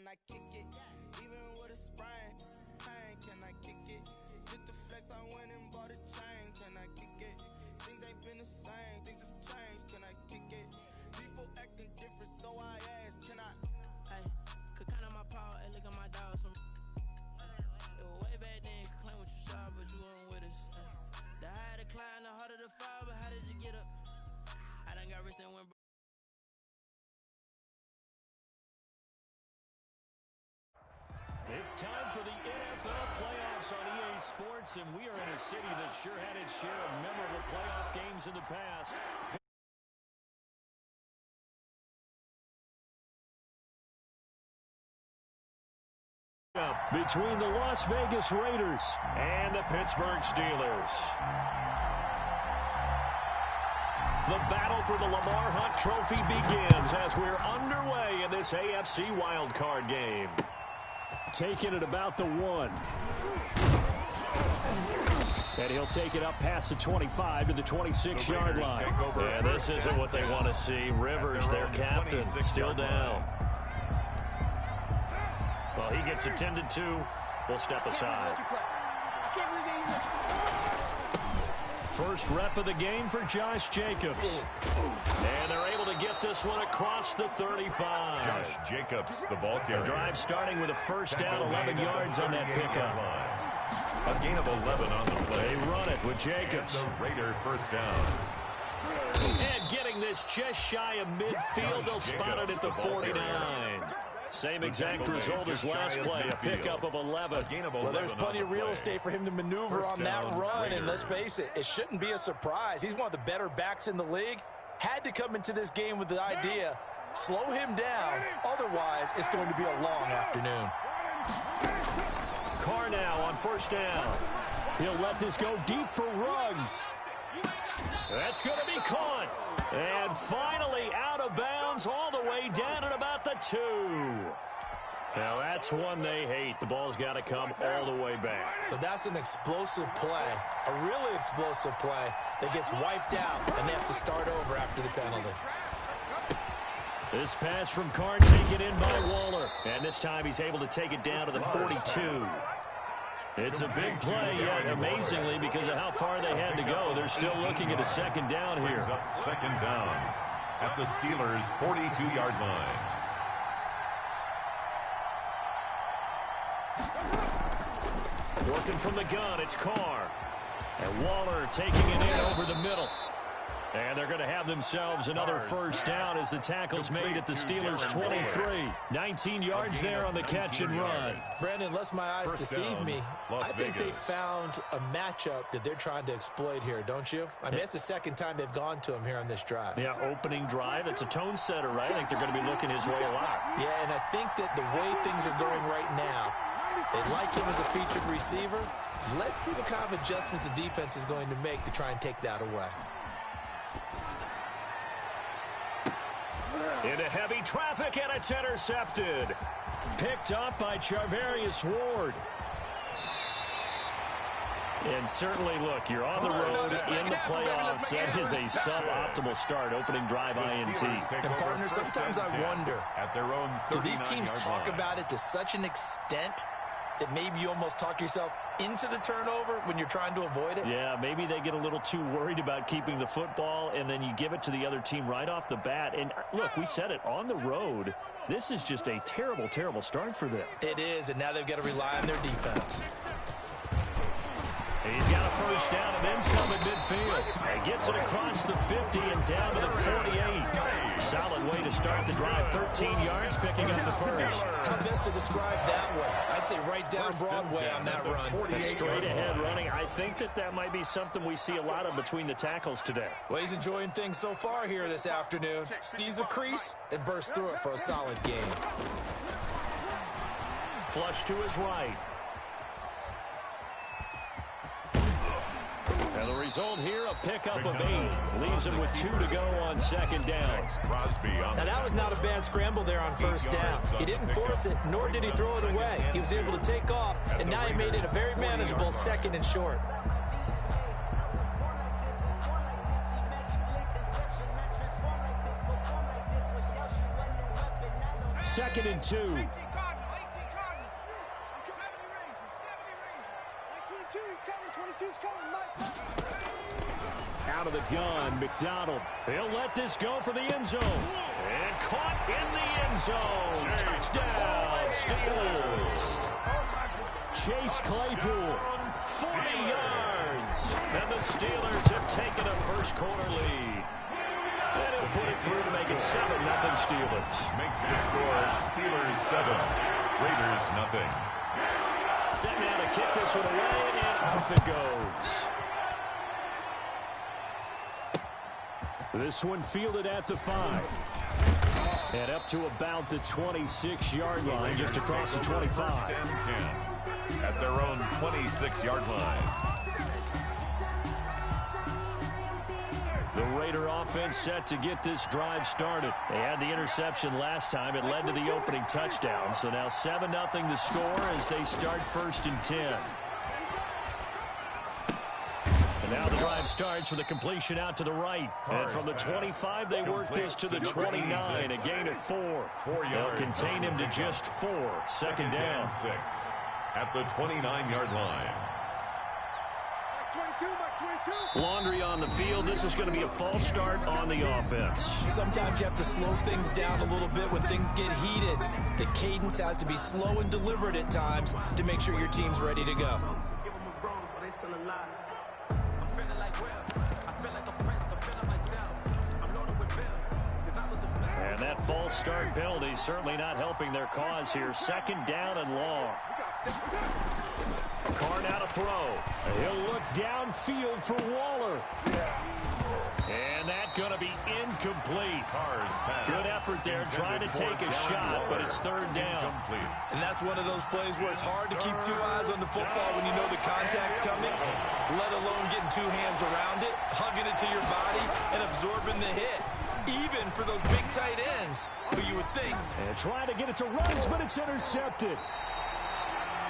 can I kick it? Even with a sprain, pain, can I kick it? Just the flex, I went and bought a chain, can I kick it? Things ain't been the same, things have changed, can I kick it? People acting different, so I ask, can I? Hey, could count on my power, and look at my dogs from. It was way back then, could claim what you saw, but you weren't with us. The higher the climb, the harder the fall, but how did you get up? I done got rich and went. It's time for the NFL playoffs on EA Sports, and we are in a city that sure had its share of memorable playoff games in the past. Between the Las Vegas Raiders and the Pittsburgh Steelers. The battle for the Lamar Hunt Trophy begins as we're underway in this AFC wildcard game. Taking it about the 1. And he'll take it up past the 25 to the 26-yard line. And this isn't what they want to see. Rivers, their captain, still down. Well, he gets attended to. We'll step aside. First rep of the game for Josh Jacobs. And they're able to get this one across the 35. Josh Jacobs, the ball carrier. The drive starting with a first down, 11 yards on that pickup. A gain of 11 on the play. They run it with Jacobs. And the Raider first down. And getting this just shy of midfield, they'll spot it at the 49. Same exact result as last play, a pickup of 11. Well, there's plenty of real estate for him to maneuver on that run, and let's face it, it shouldn't be a surprise. He's one of the better backs in the league. Had to come into this game with the idea, slow him down, otherwise it's going to be a long afternoon. Carr now on first down. He'll let this go deep for Ruggs. That's going to be caught. And finally out of bounds all the way down at about the 2. Now that's one they hate. The ball's got to come all the way back. So that's an explosive play, a really explosive play that gets wiped out, and they have to start over after the penalty. This pass from Carr taken in by Waller. And this time he's able to take it down to the 42. It's a big play, yet amazingly, because of how far they had to go, they're still looking at a second down here. Second down at the Steelers' 42-yard line. Working from the gun, it's Carr. And Waller taking it in over the middle. And they're going to have themselves another first down as the tackle's made at the Steelers' 23. 19 yards there on the catch and run. Brandon, unless my eyes deceive me, I think they found a matchup that they're trying to exploit here, don't you? I mean, it's the second time they've gone to him here on this drive. Yeah, opening drive. It's a tone setter, right? I think they're going to be looking his way a lot. Yeah, and I think that the way things are going right now, they like him as a featured receiver. Let's see what kind of adjustments the defense is going to make to try and take that away. Into heavy traffic, and it's intercepted. Picked up by Charvarius Ward. And certainly, look, you're on the road in the playoffs. That is a suboptimal start, opening drive INT. And, partner, sometimes I wonder, do these teams talk about it to such an extent that maybe you almost talk yourself into the turnover when you're trying to avoid it? Yeah, maybe they get a little too worried about keeping the football, and then you give it to the other team right off the bat. And, look, we said it, on the road, this is just a terrible, terrible start for them. It is, and now they've got to rely on their defense. He's got a first down and then some at midfield. He gets it across the 50 and down to the 48. Solid way to start the drive. 13 yards, picking up the first. How best to describe that one? I'd say right down Broadway on that run. Straight ahead running. I think that might be something we see a lot of between the tackles today. Well, he's enjoying things so far here this afternoon. Sees a crease and bursts through it for a solid game. Flush to his right. And the result here, a pickup of 8. Leaves him with 2 to go on second down. Now, that was not a bad scramble there on first down. He didn't force it, nor did he throw it away. He was able to take off, and now he made it a very manageable second and short. Second and 2. Out of the gun, McDonald. He'll let this go for the end zone. And caught in the end zone. Touchdown, Steelers. Chase Claypool, 40 yards. And the Steelers have taken a first quarter lead. And he'll put it through to make it 7-0 Steelers. Makes the score Steelers 7, Raiders 0. Set now to kick this one away, and off it goes. This one fielded at the 5. And up to about the 26-yard line, just across the 25. First and 10 at their own 26-yard line. The Raider offense set to get this drive started. They had the interception last time. It led to the opening touchdown. So now 7-0 the score as they start 1st and 10. And now the drive starts with a completion out to the right. And from the 25, they work this to the 29, a gain of 4. They'll contain him to just 4. Second down. 6 at the 29-yard line. Laundry on the field. This is going to be a false start on the offense. Sometimes you have to slow things down a little bit when things get heated. The cadence has to be slow and deliberate at times to make sure your team's ready to go. And that false start penalty certainly not helping their cause here. Second down and long. Carr now to throw. He'll look downfield for Waller. And that's going to be incomplete. Good effort there trying to take a shot, but it's third down. And that's one of those plays where it's hard to keep 2 eyes on the football when you know the contact's coming, let alone getting 2 hands around it, hugging it to your body, and absorbing the hit. Even for those big tight ends, who you would think. And trying to get it to Ruggs, but it's intercepted.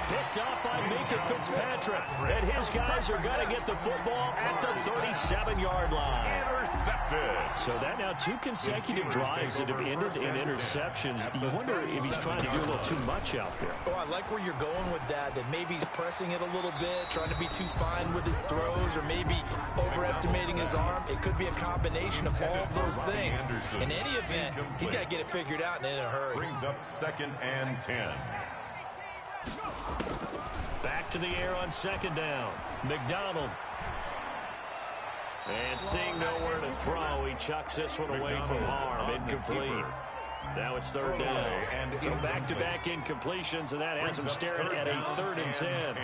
Picked up by Minka Fitzpatrick. And his guys are going to get the football at the 37-yard line. Intercepted. So that now 2 consecutive drives that have ended in interceptions. You wonder if he's trying to do a little too much out there. Oh, I like where you're going with that maybe he's pressing it a little bit, trying to be too fine with his throws, or maybe overestimating his arm. It could be a combination of all of those things. In any event, he's got to get it figured out and in a hurry. Brings up 2nd and 10. Back to the air on second down. McDonald. And seeing nowhere to throw, he chucks this one away from harm. Incomplete. Now it's third down. So back-to-back incompletions, and that has him staring at a 3rd and 10.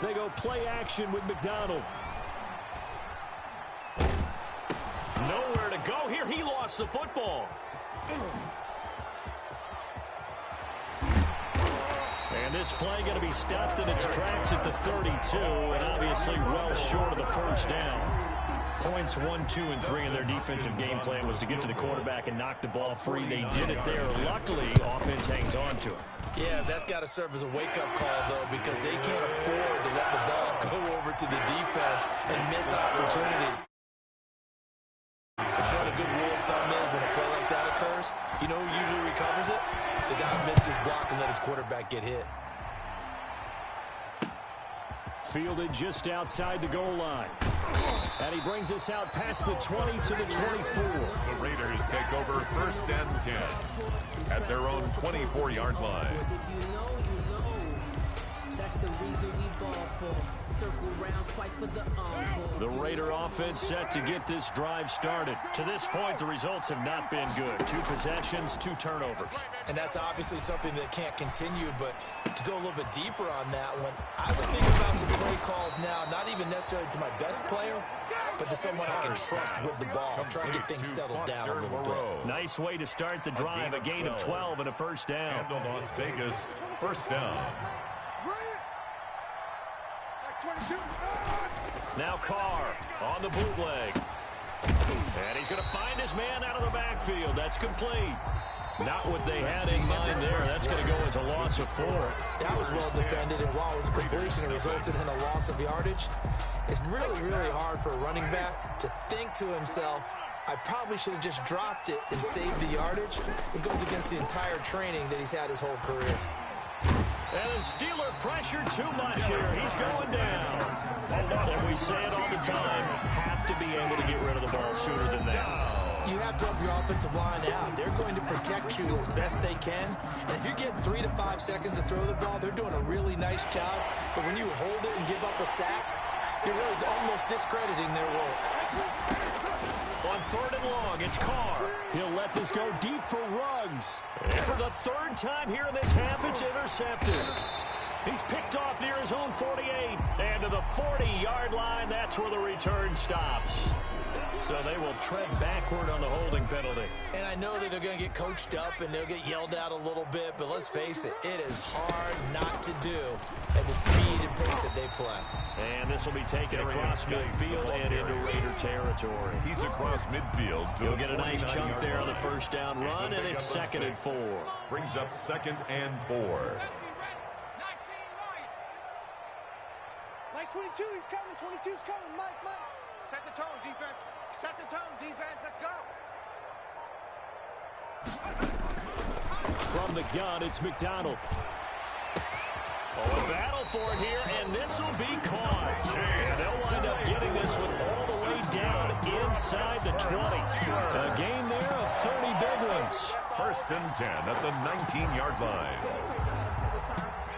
They go play action with McDonald. Nowhere to go here. He lost the football. And this play going to be stopped in its tracks at the 32, and obviously well short of the first down. Points 1, 2, and 3 in their defensive game plan was to get to the quarterback and knock the ball free. They did it there. Luckily, offense hangs on to it. Yeah, that's got to serve as a wake-up call, though, because they can't afford to let the ball go over to the defense and miss opportunities. It's not a good rule of thumb is when a play like that occurs. You know who usually recovers it? The guy who missed his block and let his quarterback get hit. Fielded just outside the goal line. And he brings us out past the 20 to the 24. The Raiders take over 1st and 10 at their own 24-yard line. If you know, you know. That's the reason we ball for. Circle round twice for the encore. The Raider offense set to get this drive started. To this point, the results have not been good. 2 possessions, 2 turnovers. And that's obviously something that can't continue, but to go a little bit deeper on that one, I would think about some play calls now, not even necessarily to my best player, but to someone I can trust with the ball. Try and get things settled down a little bit. Nice way to start the drive. A gain of 12 and a first down. And Las Vegas, 1st down. Now Carr on the bootleg. And he's going to find his man out of the backfield. That's complete. Not what they had in mind there. That's going to go as a loss of 4. That was well defended, and while it was a completion, it resulted in a loss of yardage. It's really, really hard for a running back to think to himself, I probably should have just dropped it and saved the yardage. It goes against the entire training that he's had his whole career. And the Steeler pressure too much here. He's going down. And we say it all the time, have to be able to get rid of the ball sooner than that. You have to help your offensive line out. They're going to protect you as best they can. And if you're getting 3 to 5 seconds to throw the ball, they're doing a really nice job. But when you hold it and give up a sack, you're really almost discrediting their work. On 3rd and long, it's Carr. He'll let this go deep for Ruggs. And for the 3rd time here in this half, it's intercepted. He's picked off near his own 48. And to the 40-yard line, that's where the return stops. So they will tread backward on the holding penalty. And I know that they're going to get coached up and they'll get yelled at a little bit, but let's face it, it is hard not to do at the speed and pace that they play. And this will be taken across midfield and into Raider territory. He's across midfield. He'll get a nice chunk there on the first down run, and it's 2nd and 4. Brings up 2nd and 4. Mike 22, he's coming. 22's coming. Mike. Set the tone, defense. Set the tone, defense. Let's go. From the gun, it's McDonald. A battle for it here, and this will be caught. And they'll wind up getting this one all the way down inside the 20. A gain there of 30 big ones. 1st and 10 at the 19-yard line.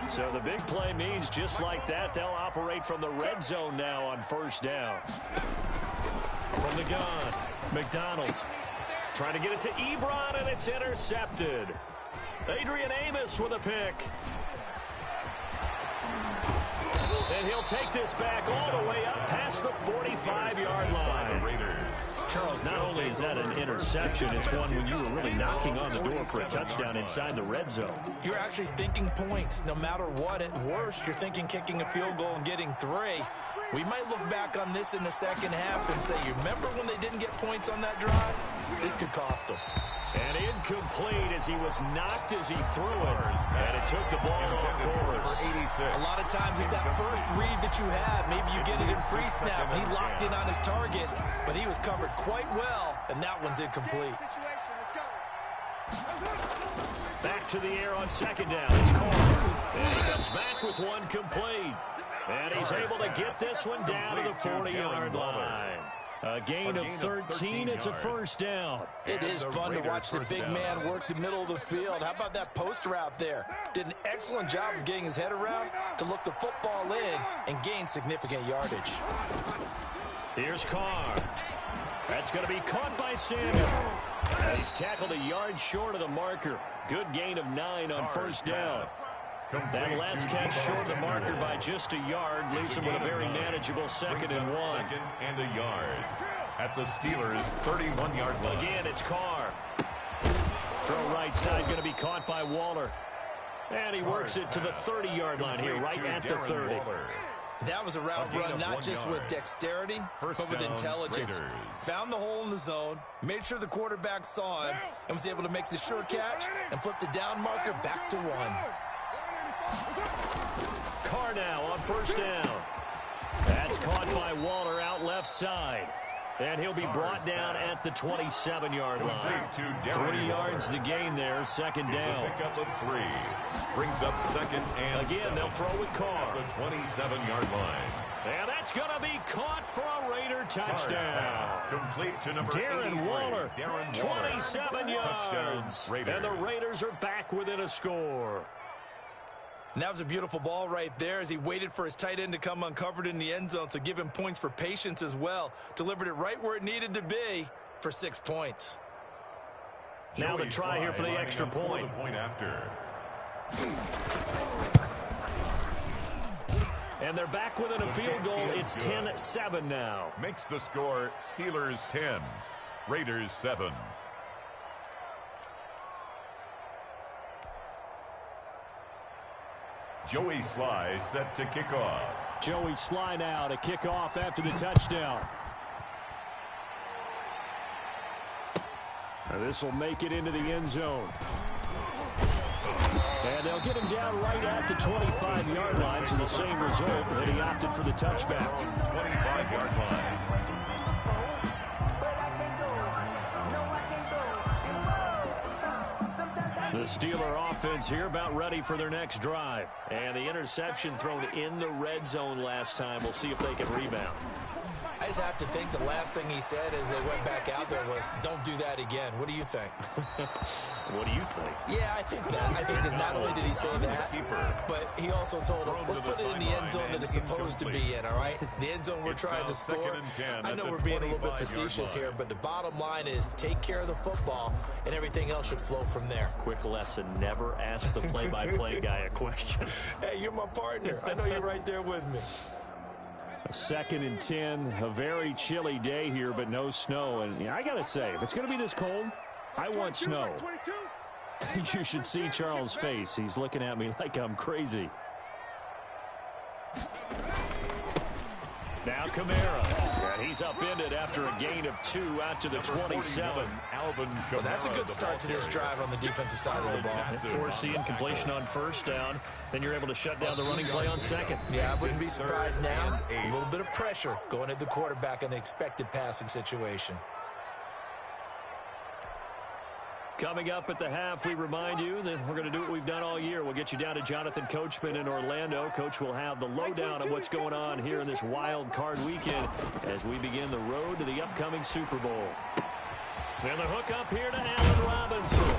So the big play means just like that, they'll operate from the red zone now on 1st down. From the gun, McDonald trying to get it to Ebron, and it's intercepted. Adrian Amos with a pick. And he'll take this back all the way up past the 45-yard line. Charles, not only is that an interception, it's one when you were really knocking on the door for a touchdown inside the red zone. You're actually thinking points. No matter what, at worst, you're thinking kicking a field goal and getting 3. We might look back on this in the second half and say, you remember when they didn't get points on that drive? This could cost them. And incomplete as he was knocked as he threw it. And it took the ball off course. A lot of times it's that first read that you have. Maybe you get it in pre-snap. He locked in on his target, but he was covered quite well, and that one's incomplete. Back to the air on 2nd down. It's Carr. And he comes back with one complete. And he's able to get this one down to the 40-yard line. A gain of 13. It's a 1st down. It is fun to watch the big man work the middle of the field. How about that post route there? Did an excellent job of getting his head around to look the football in and gain significant yardage. Here's Carr. That's going to be caught by Samuel. And he's tackled a yard short of the marker. Good gain of 9 on 1st down. That last catch short of the marker by just a yard leaves him with a very manageable 2nd and 1. 2nd and a yard at the Steelers' 31-yard line. Again, it's Carr. Throw right side going to be caught by Waller. And he works it to the 30-yard line here, right at the 30. That was a route run not just with dexterity, but with intelligence. Found the hole in the zone, made sure the quarterback saw him, and was able to make the sure catch and flip the down marker back to 1. Carr now on 1st down. That's caught by Waller out left side. And he'll be brought down at the 27-yard line. 3 yards the gain there, 2nd down. Pick up of 3. Brings up 2nd and again, 7. they'll throw with Carr. The 27-yard line. And that's going to be caught for a Raider touchdown. Complete to number Darren Waller, 27 27 yards. And the Raiders are back within a score. And that was a beautiful ball right there as he waited for his tight end to come uncovered in the end zone, so give him points for patience as well. Delivered it right where it needed to be for 6 points. Now the try here for the extra point. The point after. And they're back within a field goal. It's 10-7 now. Makes the score Steelers 10, Raiders 7. Joey Sly set to kick off. Joey Sly now to kick off after the touchdown. And this will make it into the end zone. And they'll get him down right at the 25-yard line, so the same result that he opted for the touchback. 25-yard line. The Steeler offense here about ready for their next drive. And the interception thrown in the red zone last time. We'll see if they can rebound. I just have to think the last thing he said as they went back out there was, don't do that again. What do you think? What do you think? Yeah, I think that. I think that not only did he say that, but he also told him, let's put it in the end zone that it's supposed to be in, all right? The end zone we're trying to score. I know we're being a little bit facetious here, but the bottom line is take care of the football, and everything else should flow from there. Quick lesson, never ask the play-by-play guy a question. Hey, you're my partner. I know you're right there with me. A 2nd and 10, a very chilly day here, but no snow. And I got to say, if it's going to be this cold, I want snow. You should see Charles' face. He's looking at me like I'm crazy. Now Kamara. And he's upended after a gain of 2 out to the 27. Well, that's a good start to this drive on the defensive side of the ball. Force the incompletion on 1st down. Then you're able to shut down the running play on 2nd. Yeah, I wouldn't be surprised now. A little bit of pressure going at the quarterback in the expected passing situation. Coming up at the half, we remind you that we're going to do what we've done all year. We'll get you down to Jonathan Coachman in Orlando. Coach will have the lowdown on what's going on here in this wild card weekend as we begin the road to the upcoming Super Bowl. And the hook up here to Allen Robinson.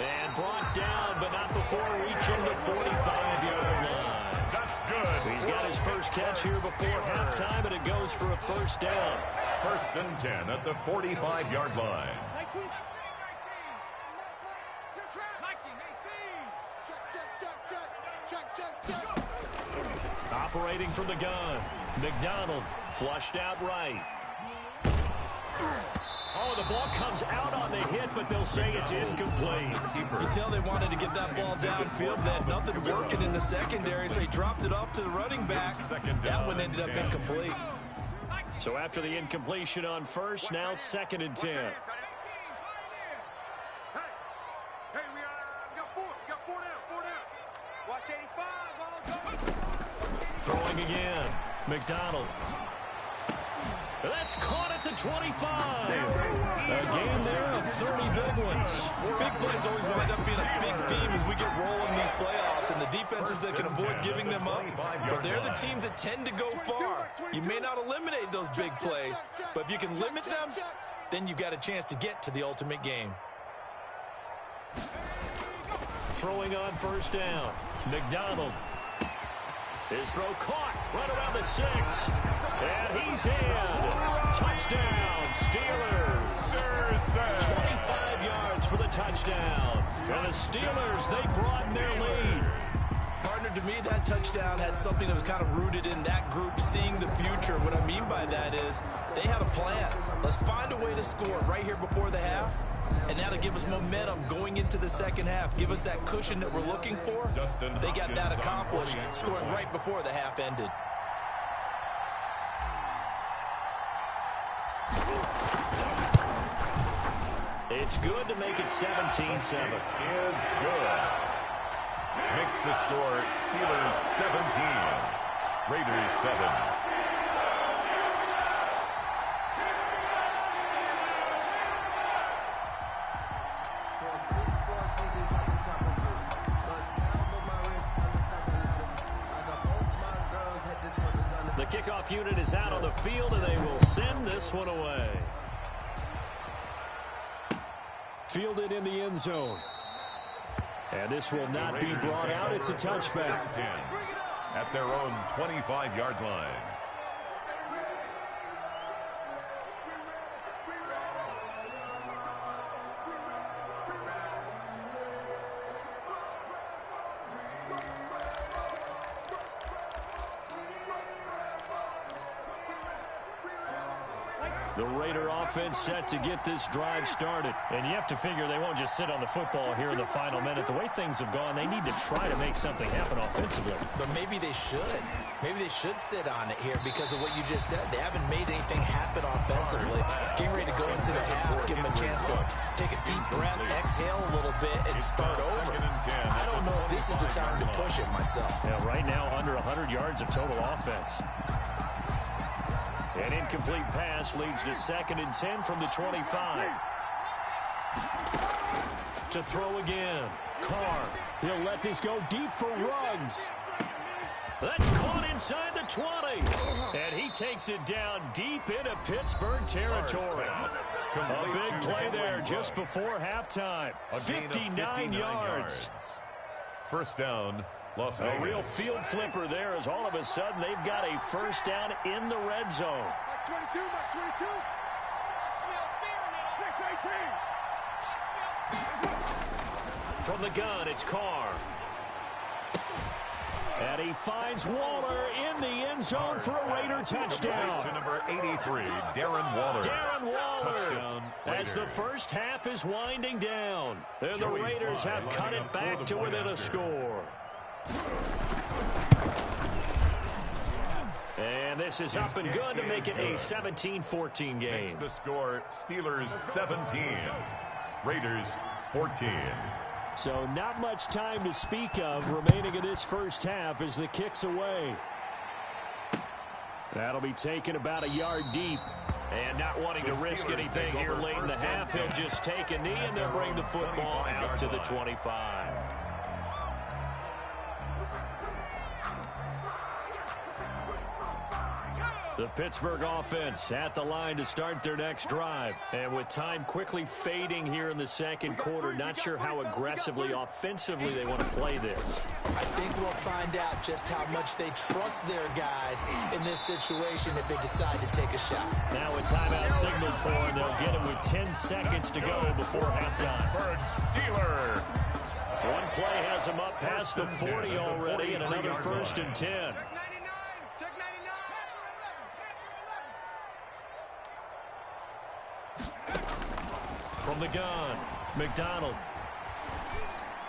And brought down, but not before reaching the 45-yard line. That's good. He's got his first catch here before halftime, and it goes for a 1st down. 1st and 10 at the 45-yard line. Operating from the gun, McDonald flushed out right. Oh, the ball comes out on the hit, but they'll say it's incomplete. You can tell they wanted to get that ball downfield. They had nothing working in the secondary, so he dropped it off to the running back. That one ended up incomplete. So after the incompletion on 1st, now 2nd and 10. Hey, we got 4 down. Watch 85, Throwing again, McDonald. That's caught at the 25. A game there of 30 big ones. Big plays always wind up being a big theme as we get rolling these playoffs, and the defenses that can avoid giving them up, but they're the teams that tend to go far. You may not eliminate those big plays, but if you can limit them, then you've got a chance to get to the ultimate game. Throwing on 1st down, McDonald. His throw caught right around the 6. And he's in. Touchdown, Steelers. 25 yards for the touchdown. And the Steelers, they broaden their lead. Partner, to me, that touchdown had something that was kind of rooted in that group seeing the future. What I mean by that is they had a plan. Let's find a way to score right here before the half. And that'll give us momentum going into the 2nd half. Give us that cushion that we're looking for. They got that accomplished, scoring right before the half ended. It's good to make it 17-7. Is good. Makes the score Steelers 17, Raiders 7. The kickoff unit is out on the field, and they will send this one away. Fielded in the end zone. And this will not be brought out. It's a touchback. 10 at their own 25-yard line. The Raider offense set to get this drive started. And you have to figure they won't just sit on the football here in the final minute. The way things have gone, they need to try to make something happen offensively. But maybe they should. Maybe they should sit on it here because of what you just said. They haven't made anything happen offensively. Getting ready to go into the half, give them a chance to take a deep breath, exhale a little bit, and start over. I don't know if this is the time to push it myself. Yeah, right now, under 100 yards of total offense. An incomplete pass leads to 2nd and 10 from the 25. To throw again. Carr. He'll let this go deep for Ruggs. That's caught inside the 20. And he takes it down deep into Pittsburgh territory. A big play there just before halftime. 59 yards. First down, Los Angeles. A real field flipper there as all of a sudden they've got a first down in the red zone. Max 22, Max 22. From the gun, it's Carr. And he finds Waller in the end zone for a Raider touchdown. To number 83, Darren Waller. Darren Waller, Touchdown, as the first half is winding down. And the Raiders have cut it back to within a score. And this is up and good to make it a 17-14 game. Makes the score Steelers 17, Raiders 14. So not much time to speak of remaining in this first half as the kick's away. That'll be taken about a yard deep. And not wanting to risk anything here late in the half, he'll just take a knee and they'll bring the football out to the 25. The Pittsburgh offense at the line to start their next drive. And with time quickly fading here in the second quarter, not sure how aggressively, offensively they want to play this. I think we'll find out just how much they trust their guys in this situation if they decide to take a shot. Now a timeout signal for them. They'll get it with 10 seconds to go before halftime. Pittsburgh Steelers. One play has them up past the 40 already and another first and 10. From the gun, McDonald.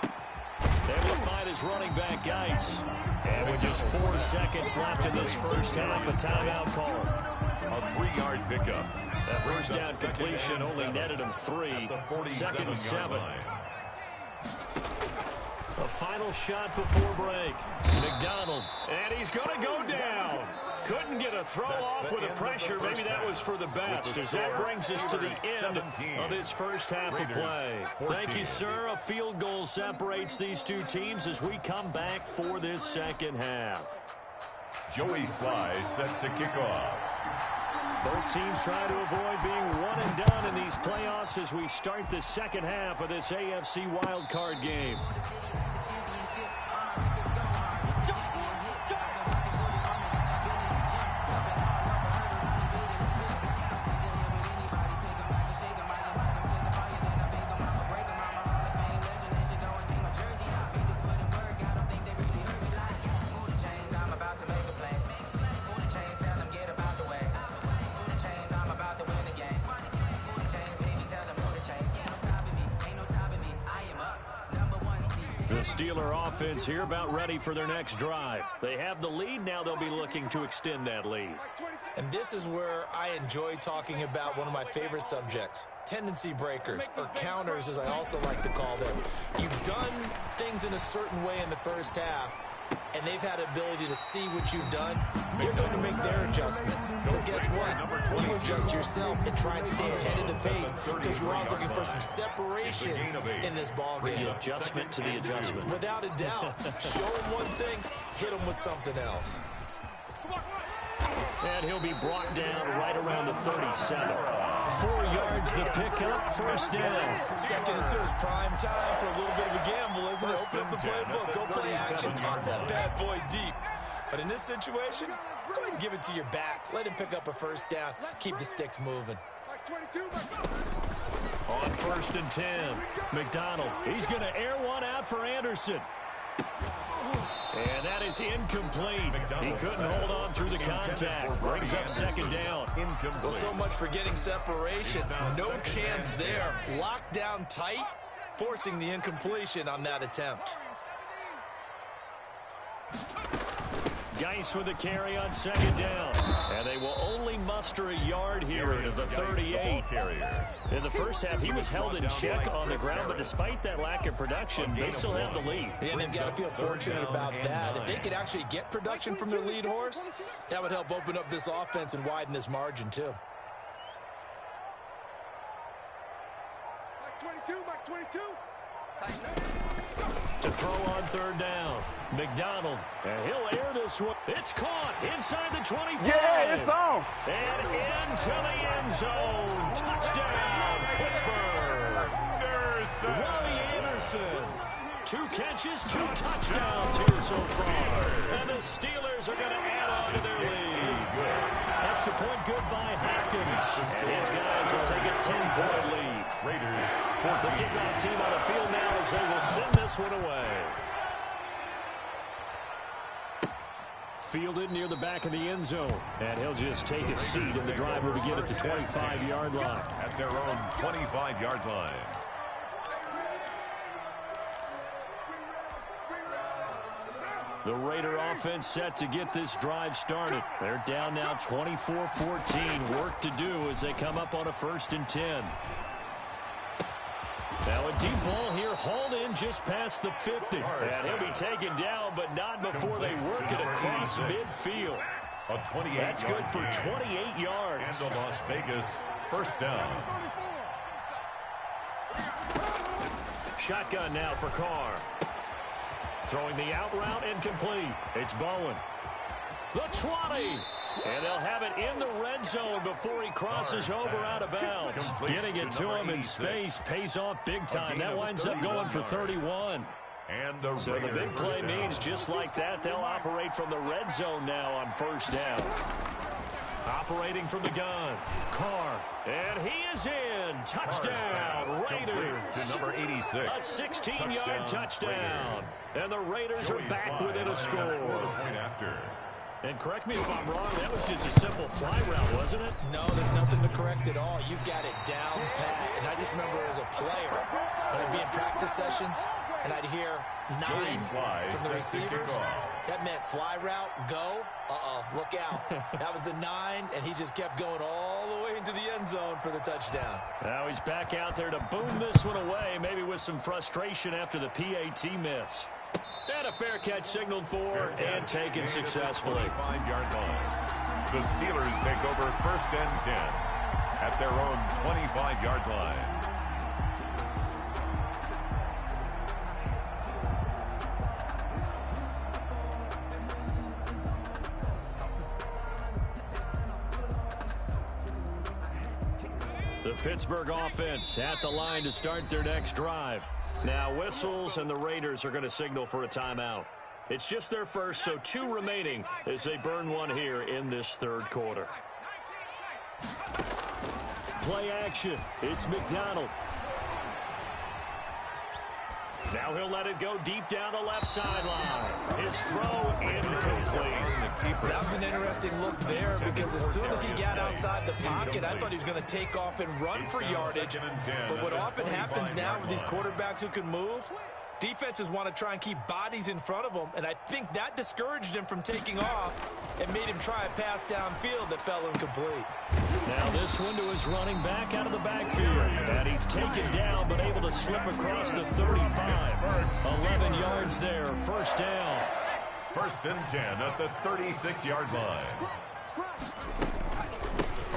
Able to find his running back, Geis. And with just 4 seconds left in this first half, a timeout call. A 3-yard pickup. That first down completion only netted him 3. Second and 7. A final shot before break. McDonald. And he's going to go down. Couldn't get a throw off with the pressure. Maybe that was for the best, as that brings us to the end of this first half of play. Thank you, sir. A field goal separates these two teams as we come back for this second half. Joey Sly set to kick off. Both teams trying to avoid being one and done in these playoffs as we start the second half of this AFC wildcard game. The Steeler offense here about ready for their next drive. They have the lead. Now they'll be looking to extend that lead. And this is where I enjoy talking about one of my favorite subjects, tendency breakers, or counters as I also like to call them. You've done things in a certain way in the first half, and they've had ability to see what you've done. They're going to make their adjustments. So guess what? You adjust yourself and try and stay ahead of the pace because you're all looking for some separation in this ball game. The adjustment to the adjustment. Without a doubt. Show them one thing, hit them with something else. And he'll be brought down right around the 37. 4 yards the pickup, first down. Second and 2 is prime time for a little bit of a gamble, isn't it? Open up the playbook, go play action, toss that bad boy deep. But in this situation, go ahead and give it to your back. Let him pick up a first down, keep the sticks moving. On first and 10, McDonald. He's going to air one out for Anderson. And that is incomplete. He couldn't hold on through the contact. Brings up second down. Well, so much for getting separation. No chance there. Locked down tight, forcing the incompletion on that attempt. Geis with the carry on second down. And they will only muster a yard here to the 38. In the first half, he was held in check on the ground, but despite that lack of production, they still have the lead. And they've got to feel fortunate about that. If they could actually get production from their lead horse, that would help open up this offense and widen this margin, too. Max 22, Max 22. To throw on third down. McDonald, and he'll air this one. It's caught inside the 25. Yeah, it's on. And into the end zone. Touchdown, Pittsburgh. Robbie Anderson. 2 catches, 2 touchdowns here so far. And the Steelers are going to add on to their lead. Extra point good by Hopkins. And his guys will take a 10-point lead. Raiders, The kickoff team on the field now as they will send this one away. Fielded near the back of the end zone. And he'll just take a seat, and the drive will begin at the 25-yard line. At their own 25-yard line. The Raider offense set to get this drive started. They're down now 24-14. Work to do as they come up on a 1st and 10. Now a deep ball here, hauled in just past the 50. And he'll be taken down, but not before they work it across midfield. That's good for 28 yards. And the Las Vegas 1st down. Shotgun now for Carr. Throwing the out route incomplete. It's Bowen. The 20. And they'll have it in the red zone before he crosses over out of bounds. Getting it to him in space pays off big time. That winds up going for 31. So the big play means just like that, they'll operate from the red zone now on 1st down. Operating from the gun. Carr. And he is in. Touchdown, Raiders. To number 86. A 16-yard touchdown. And the Raiders are back within a score. And correct me if I'm wrong, that was just a simple fly route, wasn't it? No, there's nothing to correct at all. You've got it down pat. And I just remember as a player, when I'd be in practice sessions, and I'd hear 9 from the receivers. That meant fly route, go. Look out. That was the 9, and he just kept going all the way into the end zone for the touchdown. Now he's back out there to boom this one away, maybe with some frustration after the PAT miss. And a fair catch signaled for and taken successfully. 5-yard line. The Steelers take over 1st and 10 at their own 25-yard line. The Pittsburgh offense at the line to start their next drive. Now whistles, and the Raiders are going to signal for a timeout. It's just their first, so 2 remaining as they burn one here in this 3rd quarter. Play action. It's McDonald. Now he'll let it go deep down the left sideline. His throw incomplete. That was an interesting look there because as soon as he got outside the pocket, I thought he was going to take off and run for yardage. But what often happens now with these quarterbacks who can move, defenses want to try and keep bodies in front of them, and I think that discouraged him from taking off and made him try a pass downfield that fell incomplete. Now this one to his running back out of the backfield. And he's taken down but able to slip across the 35. 11 yards there, 1st down. 1st and 10 at the 36-yard line.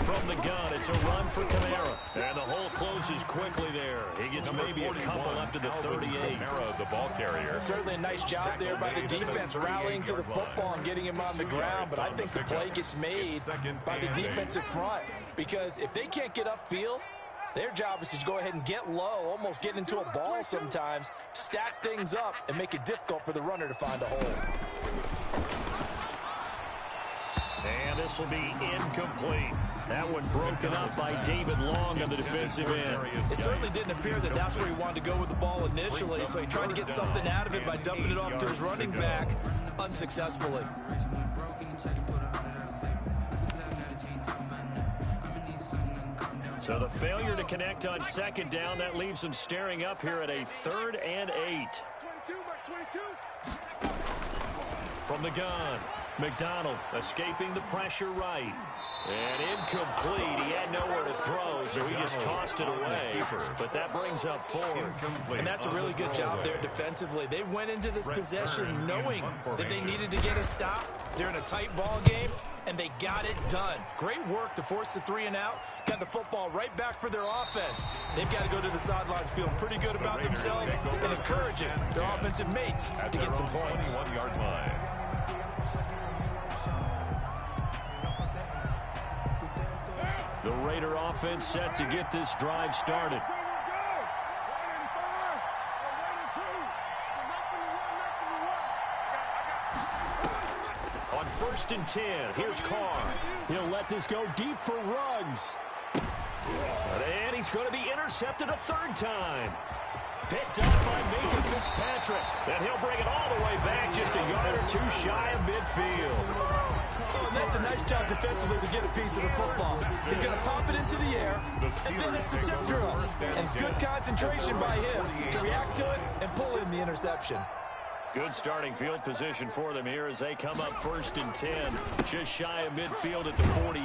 From the gun, it's a run for Kamara. And the hole closes quickly there. He gets maybe a couple up to the 38. Kamara, the ball carrier. Certainly a nice job there by the defense rallying to the football and getting him on the ground. But I think the play gets made by the defensive front. Because if they can't get upfield, their job is to go ahead and get low, almost get into a ball sometimes, stack things up, and make it difficult for the runner to find a hole. And this will be incomplete. That one broken up by David Long on the defensive end. It certainly didn't appear that that's where he wanted to go with the ball initially, so he tried to get something out of it by dumping it off to his running back unsuccessfully. So the failure to connect on 2nd down, that leaves them staring up here at a 3rd and 8. From the gun, McDonald escaping the pressure right. And incomplete. He had nowhere to throw, so he just tossed it away. But that brings up 4. And that's a really good job there defensively. They went into this possession knowing that they needed to get a stop. They're in a tight ball game. and they got it done. Great work to force the 3 and out, got the football right back for their offense. They've got to go to the sidelines feeling pretty good about themselves and encouraging their offensive mates to get some points. 21-yard line. The Raider offense set to get this drive started. On 1st and 10, here's Carr. He'll let this go deep for Ruggs. And he's going to be intercepted a 3rd time. Picked up by Minka Fitzpatrick. Then he'll bring it all the way back just a yard or 2 shy of midfield. Oh, and that's a nice job defensively to get a piece of the football. He's going to pop it into the air, and then it's the tip drill. And good concentration by him to react to it and pull in the interception. Good starting field position for them here as they come up 1st and 10. Just shy of midfield at the 48.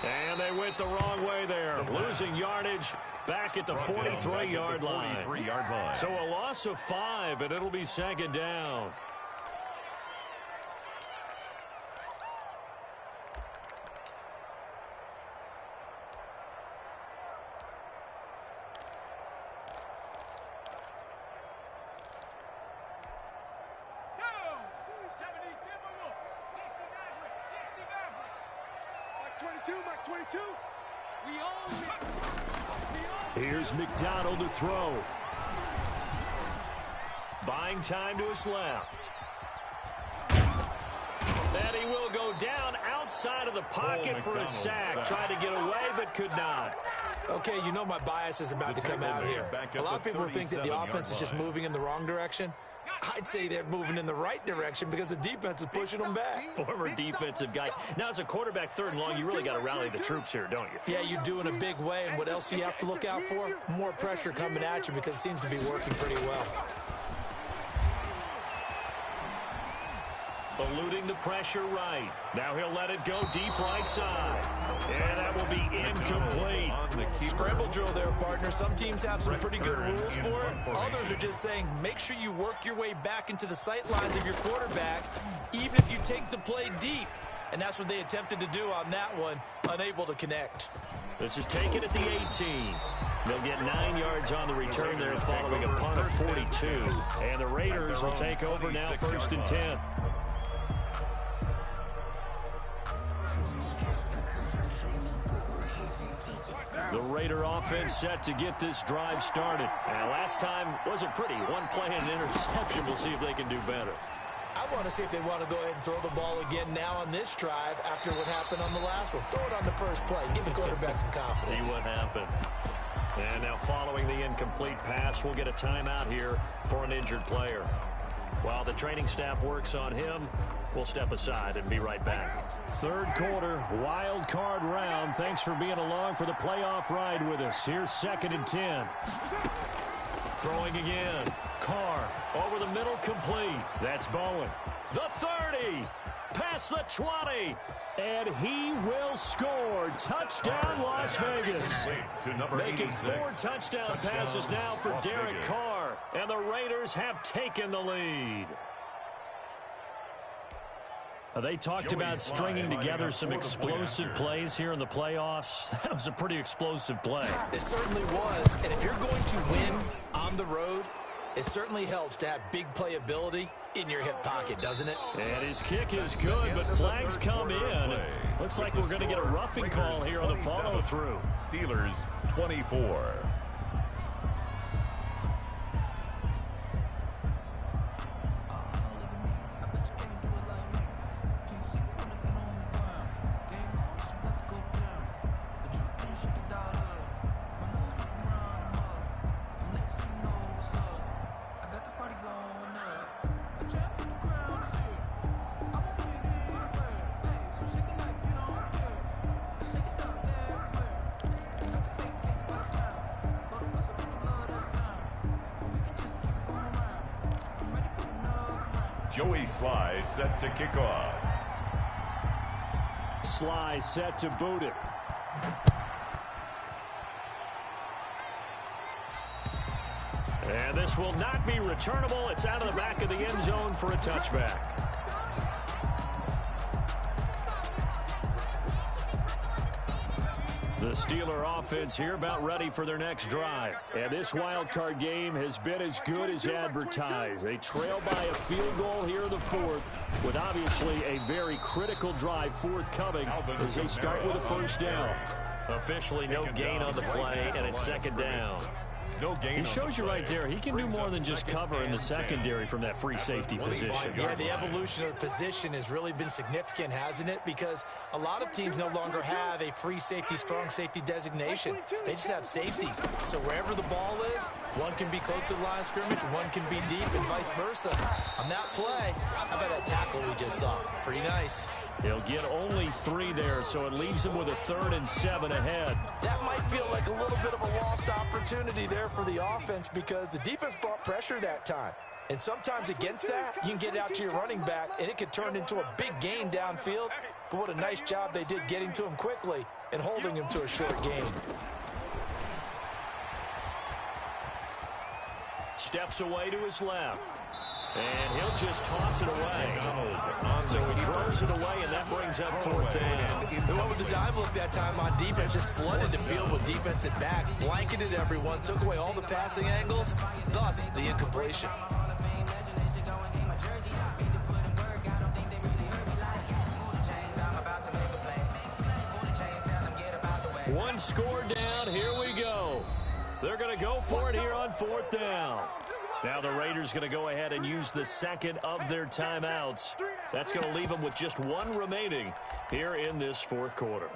And they went the wrong way there. Losing yardage back at the 43-yard line. So a loss of 5, and it'll be 2nd down. Here's McDonald to throw. Buying time to his left. And he will go down outside of the pocket for a sack. Tried to get away, but could not. Okay, you know my bias is about to come out here. A lot of people think that the offense is just moving in the wrong direction. I'd say they're moving in the right direction because the defense is pushing them back. Former defensive guy. Now, as a quarterback 3rd and long, you really got to rally the troops here, don't you? Yeah, you do in a big way. And what else do you have to look out for? More pressure coming at you because it seems to be working pretty well. Eluding the pressure right. Now he'll let it go deep right side. And that will be incomplete. Scramble drill there, partner. Some teams have some pretty good rules for it. Others are just saying make sure you work your way back into the sight lines of your quarterback, even if you take the play deep. And that's what they attempted to do on that one, unable to connect. This is taken at the 18. They'll get 9 yards on the return there following a punt of 42. And the Raiders will take over now 1st and 10. The Raider offense set to get this drive started. And last time wasn't pretty. 1 play and an interception. We'll see if they can do better. I want to see if they want to go ahead and throw the ball again now on this drive after what happened on the last one. Throw it on the first play. Give the quarterback some confidence. See what happens. And now following the incomplete pass, we'll get a timeout here for an injured player. While the training staff works on him, we'll step aside and be right back. 3rd quarter, wild card round. Thanks for being along for the playoff ride with us. Here's 2nd and 10. Throwing again. Carr over the middle, complete. That's Bowen. The 30. Past the 20. And he will score. Touchdown, Las Vegas. Making 4 touchdown passes now for Derek Carr. And the Raiders have taken the lead. They talked about stringing together some explosive plays here in the playoffs. That was a pretty explosive play. It certainly was. And if you're going to win on the road, it certainly helps to have big playability in your hip pocket, doesn't it? And his kick is good, but flags come in. Looks like we're going to get a roughing call here on the follow-through. Steelers 24. Joey Sly set to kick off. Sly set to boot it. And this will not be returnable. It's out of the back of the end zone for a touchback. The Steeler offense here about ready for their next drive. And this wild card game has been as good as advertised. They trail by a field goal here in the fourth, with obviously a very critical drive forthcoming as they start with a first down. Officially no gain on the play, and it's second down. No gain. He shows you right there, he can do more than just cover in the secondary from that free safety position. Yeah, the evolution of the position has really been significant, hasn't it? Because a lot of teams no longer have a free safety, strong safety designation. They just have safeties. So wherever the ball is, one can be close to the line of scrimmage, one can be deep, and vice versa. On that play, how about that tackle we just saw? Pretty nice. He'll get only 3 there, so it leaves him with a 3rd and 7 ahead. That might feel like a little bit of a lost opportunity there for the offense because the defense brought pressure that time. And sometimes against that, you can get out to your running back, and it could turn into a big gain downfield. But what a nice job they did getting to him quickly and holding him to a short gain. Steps away to his left. And he'll just toss it away. So he throws it away, and that brings up 4th down. Whoever the dive look that time on defense just flooded the field with defensive backs, blanketed everyone, took away all the passing angles, thus the incompletion. One score down, here we go. They're going to go for it here on 4th down. Now the Raiders going to go ahead and use the second of their timeouts. That's going to leave them with just 1 remaining here in this 4th quarter.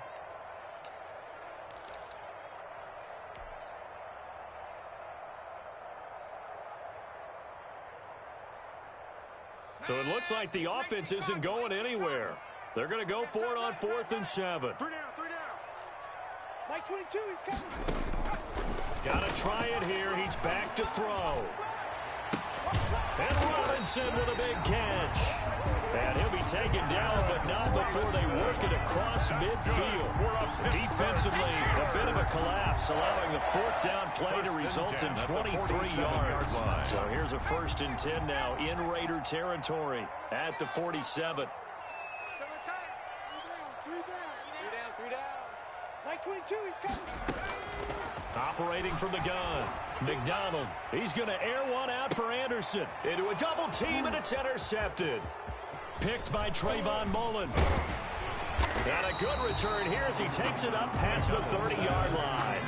So it looks like the offense isn't going anywhere. They're going to go for it on 4th and 7. 3 down. Mike 22, he's coming. Got to try it here. He's back to throw. And Robinson with a big catch. And he'll be taken down, but not before they work it across midfield. Defensively, a bit of a collapse, allowing the 4th down play to result in 23 yards. So here's a 1st and 10 now in Raider territory at the 47. 3 down. Mike 22, he's coming. Operating from the gun, McDonald. He's going to air one out for Anderson. Into a double team, and it's intercepted. Picked by Trayvon Mullen. And a good return here as he takes it up past the 30-yard line.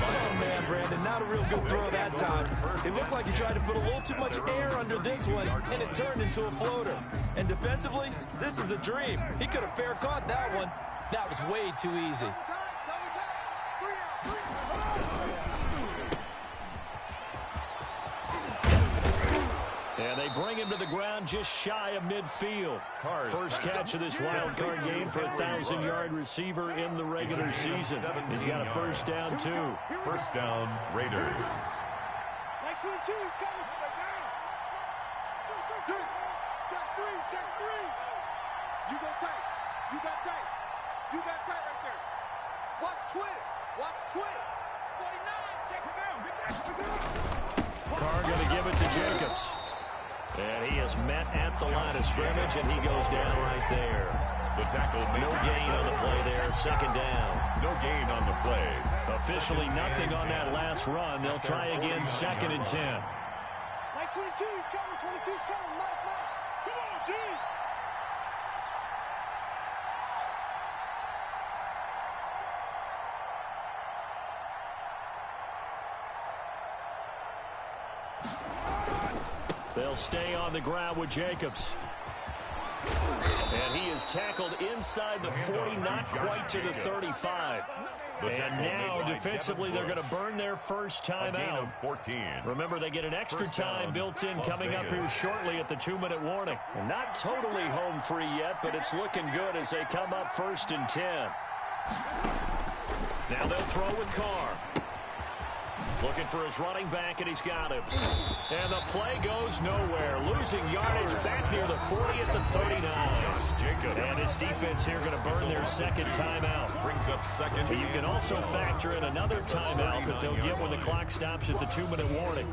Oh, man, Brandon, not a real good throw that time. It looked like he tried to put a little too much air under this one, and it turned into a floater. And defensively, this is a dream. He could have fair caught that one. That was way too easy. And they bring him to the ground just shy of midfield. First catch of this wild card game for a 1,000-yard receiver in the regular season. He's got a 1st down, too. 1st down, Raiders. Mike 22, he's coming. Check 3. You go tight. You got tight right there. Watch twist. 49, check him out. Carr going to give it to Jacobs. And he is met at the line of scrimmage, and he goes down right there. The tackle. No gain on the play there. 2nd down. No gain on the play. Officially nothing on that last run. They'll try again 2nd and 10. Mike 22, he's coming. 22's coming. Mike. Come on, D. They'll stay on the ground with Jacobs. And he is tackled inside the 40, not quite to the 35. And now, defensively, they're going to burn their first timeout. 14. Remember, they get an extra time built in coming up here shortly at the 2-minute warning. And not totally home free yet, but it's looking good as they come up 1st and 10. Now they'll throw with Carr. Looking for his running back, and he's got him. And the play goes nowhere. Losing yardage back near the 40 at the 39. And his defense here going to burn their 2nd timeout. Brings up 2nd. You can also factor in another timeout that they'll get when the clock stops at the 2-minute warning.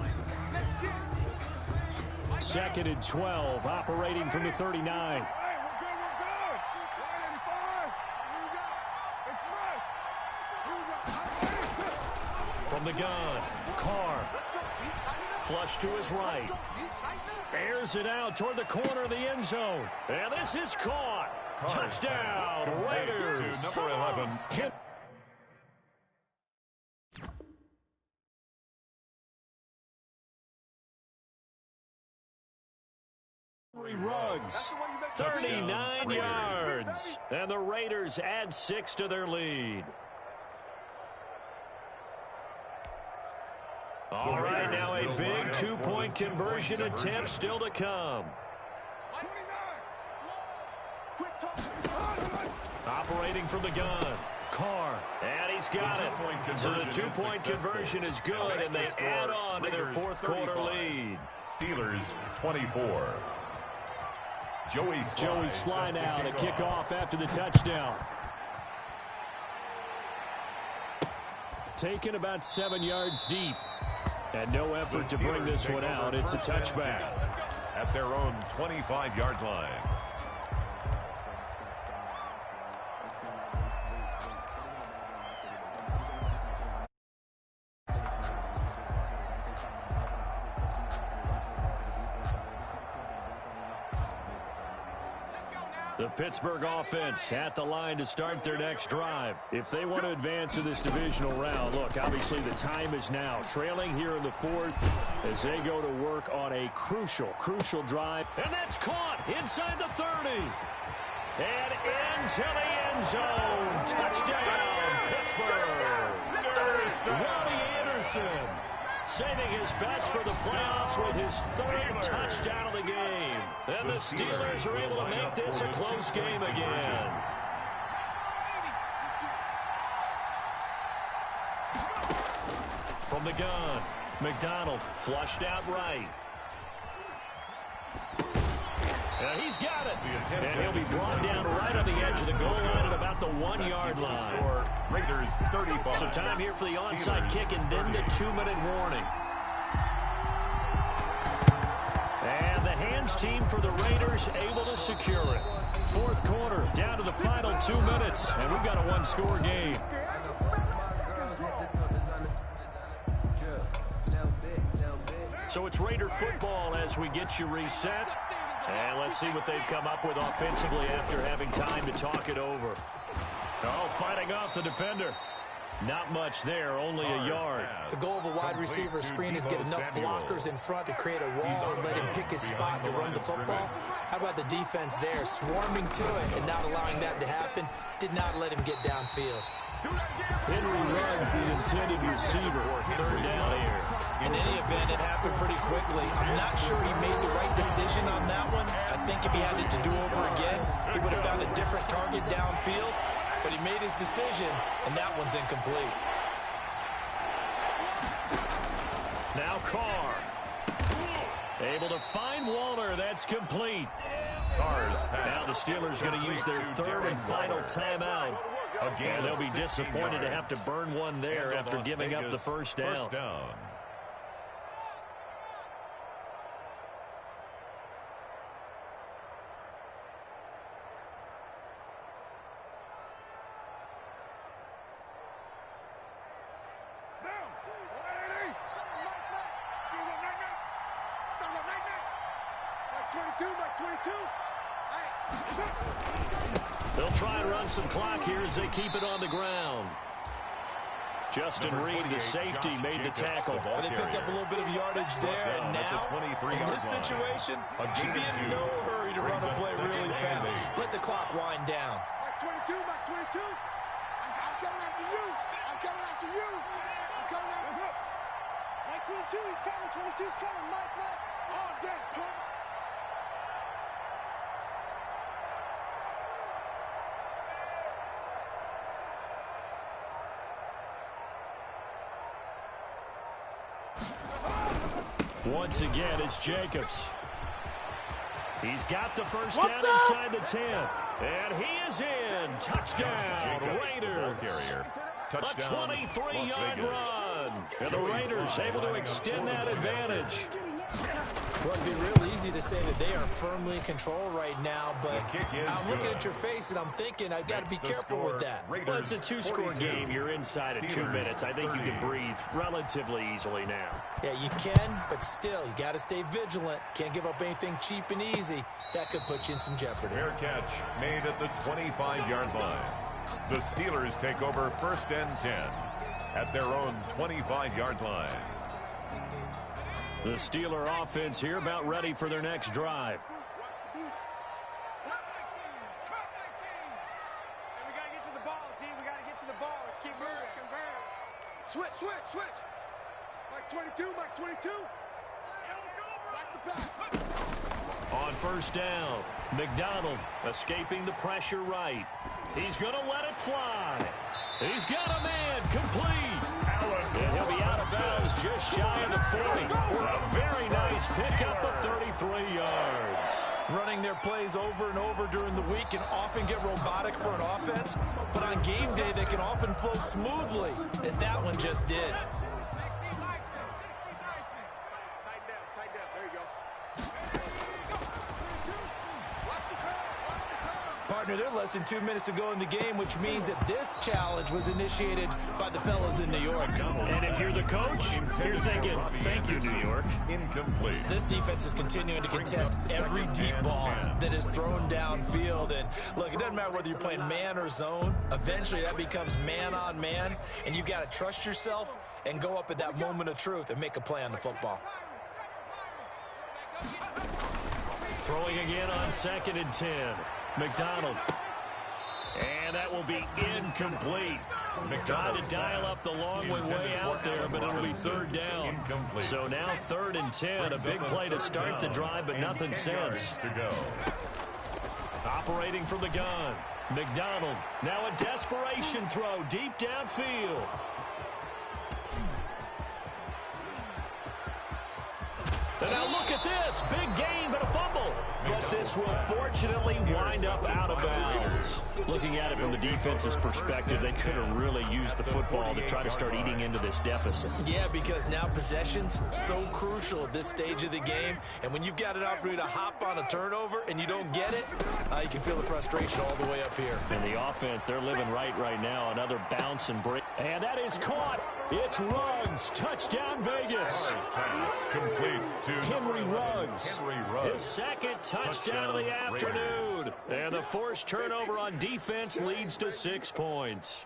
2nd and 12, operating from the 39. We're good. From the gun, Carr. Flush to his right. Airs it out toward the corner of the end zone. And this is caught. Touchdown, Raiders. To number 11. Hit. Ruggs, 39 yards. And the Raiders add 6 to their lead. All right, now a big two-point conversion attempt still to come. Operating from the gun, Carr, and he's got it. So the two-point conversion is good, and they add on to their fourth quarter lead. Steelers 24. Joey Sly now to kick off after the touchdown. Taken about 7 yards deep. And no effort to bring this one out. It's a touchback. At their own 25-yard line. The Pittsburgh offense at the line to start their next drive. If they want to advance in this divisional round, look, obviously the time is now. Trailing here in the fourth as they go to work on a crucial drive. And that's caught inside the 30. And into the end zone. Touchdown, Pittsburgh. Robbie Anderson saving his best for the playoffs with his third touchdown of the game. And the Steelers are able to make this a close game again. From the gun, McDonald flushed out right. And he's got it. And he'll be brought down right on the edge of the goal line at about the 1 yard line. Raiders 35. So time here for the onside kick and then the 2-minute warning. And the hands team for the Raiders able to secure it. Fourth quarter, down to the final 2 minutes. And we've got a one-score game. So it's Raider football as we get you reset. And let's see what they've come up with offensively after having time to talk it over. Oh, fighting off the defender. Not much there, only a yard. The goal of a wide receiver screen is get enough blockers in front to create a wall and let him pick his spot to run the football. How about the defense there, swarming to it and not allowing that to happen? Did not let him get downfield. Henry Ruggs, the intended receiver, third down here. In any event, it happened pretty quickly. I'm not sure he made the right decision on that one. I think if he had it to do over again, he would have found a different target downfield. But he made his decision, and that one's incomplete. Now Carr. Able to find Waller. That's complete. Now the Steelers going to use their third and final timeout. And they'll be disappointed to have to burn one there after giving up the first down. They'll try and run some clock here as they keep it on the ground. Justin Reed, the safety, made the tackle. They picked up a little bit of yardage there, and now, in this situation, should be in no hurry to run a play really fast. Let the clock wind down. Mike 22, Mike 22. I'm coming after you. I'm coming after you. I'm coming after you. Mike 22, he's coming. 22's coming. Mike. Oh, damn, punk. Once again, it's Jacobs. He's got the first down inside the 10. And he is in. Touchdown, Raiders. A 23-yard run. And the Raiders able to extend that advantage. Well, it'd be real easy to say that they are firmly in control right now, but I'm looking at your face and I'm thinking I've got to be careful with that. Well, it's a two-score game. You're inside of 2 minutes. I think you can breathe relatively easily now. Yeah, you can, but still, you got to stay vigilant. Can't give up anything cheap and easy. That could put you in some jeopardy. Fair catch made at the 25-yard line. The Steelers take over 1st and 10 at their own 25-yard line. The Steeler offense here about ready for their next drive. Hey, we got to get to the ball, team. We got to get to the ball. Let's keep moving. Switch. Mike's 22. Watch the pass. On 1st down, McDonald escaping the pressure right. He's going to let it fly. He's got a man complete. And he'll be out of bounds just shy of the 40. A very nice pickup of 33 yards. Running their plays over and over during the week can often get robotic for an offense, but on game day they can often flow smoothly, as that one just did. Tighten down. There you go. Partner, they're less than 2 minutes to go in the game, which means that this challenge was initiated by the fellas in New York. And if you're the coach, you're thinking, thank you, New York. Incomplete. This defense is continuing to contest every deep ball that is thrown downfield. And look, it doesn't matter whether you're playing man or zone. Eventually, that becomes man on man, and you've got to trust yourself and go up at that moment of truth and make a play on the football. Throwing again on 2nd and 10. McDonald. And that will be incomplete. Trying to dial up the long way out there, but it'll be 3rd down. So now 3rd and 10. A big play to start the drive, but nothing since. Operating from the gun. McDonald. Now a desperation throw deep downfield. And now look at this. Big gain, but a fumble. But this will fortunately wind up out of bounds. Looking at it from the defense's perspective, they could have really used the football to try to start eating into this deficit. Yeah, because now possession's so crucial at this stage of the game. And when you've got an opportunity to hop on a turnover and you don't get it, you can feel the frustration all the way up here. And the offense, they're living right now. Another bounce and break. And that is caught. It's Ruggs. Touchdown, Vegas. Complete to Henry Ruggs. His 2nd touchdown of the afternoon. And the forced turnover on defense leads to 6 points.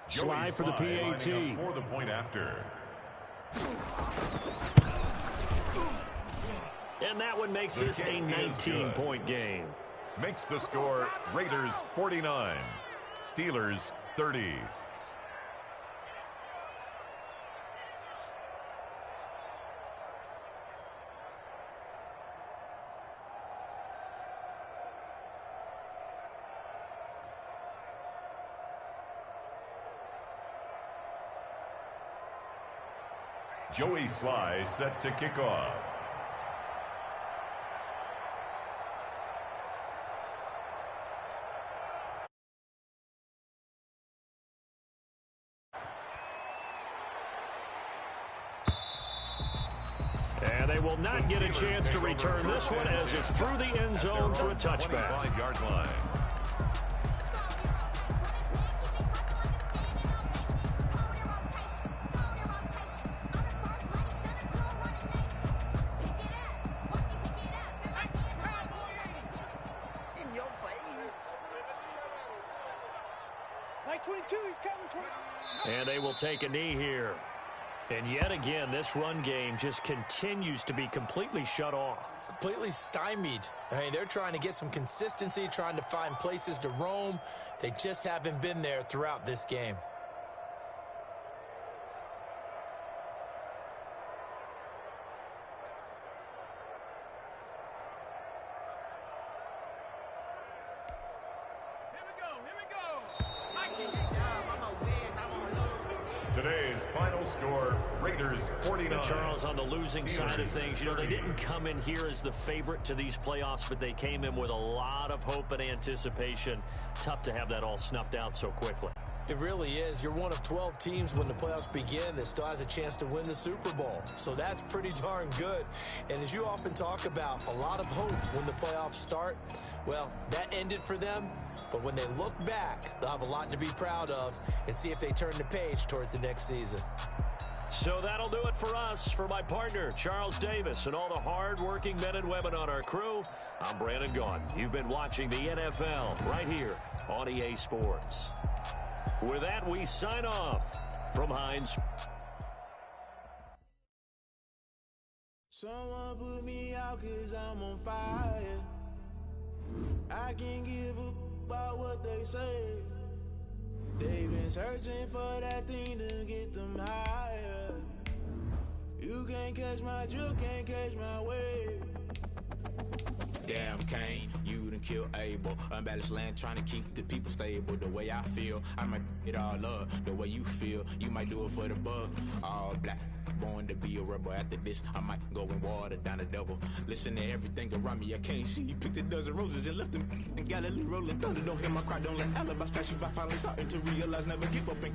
Slide for the PAT. For the point after. And that one makes this a 19-point game. Makes the score Raiders 49, Steelers 30. Joey Sly set to kick off. And they will not get a chance to return this one as it's through the end zone for a touchback. 25-yard line. In your face. Mike 22, he's coming. 20. And they will take a knee here. And yet again, this run game just continues to be completely shut off. Completely stymied. I mean, they're trying to get some consistency, trying to find places to roam. They just haven't been there throughout this game. Today's final score, Raiders 49. And Charles, on the losing side of things, you know, they didn't come in here as the favorite to these playoffs, but they came in with a lot of hope and anticipation. Tough to have that all snuffed out so quickly. It really is. You're one of 12 teams when the playoffs begin that still has a chance to win the Super Bowl. So that's pretty darn good. And as you often talk about, a lot of hope when the playoffs start. Well, that ended for them. But when they look back, they'll have a lot to be proud of and see if they turn the page towards the next season. So that'll do it for us. For my partner, Charles Davis, and all the hard-working men and women on our crew, I'm Brandon Gaudin. You've been watching the NFL right here on EA Sports. With that, we sign off from Heinz. Someone put me out 'cause I'm on fire. I can't give up about what they say. They've been searching for that thing to get them higher. You can't catch my drift, can't catch my wave. Damn, Kane, you done killed Abel. Unbalanced land, trying to keep the people stable. The way I feel, I might it all up. The way you feel, you might do it for the buck. All black, born to be a rebel. After this, I might go and water down the devil. Listen to everything around me, I can't see. You picked a dozen roses and left them in Galilee rolling thunder. Don't hear my cry, don't let alibis pass you. I finally starting to realize, never give up and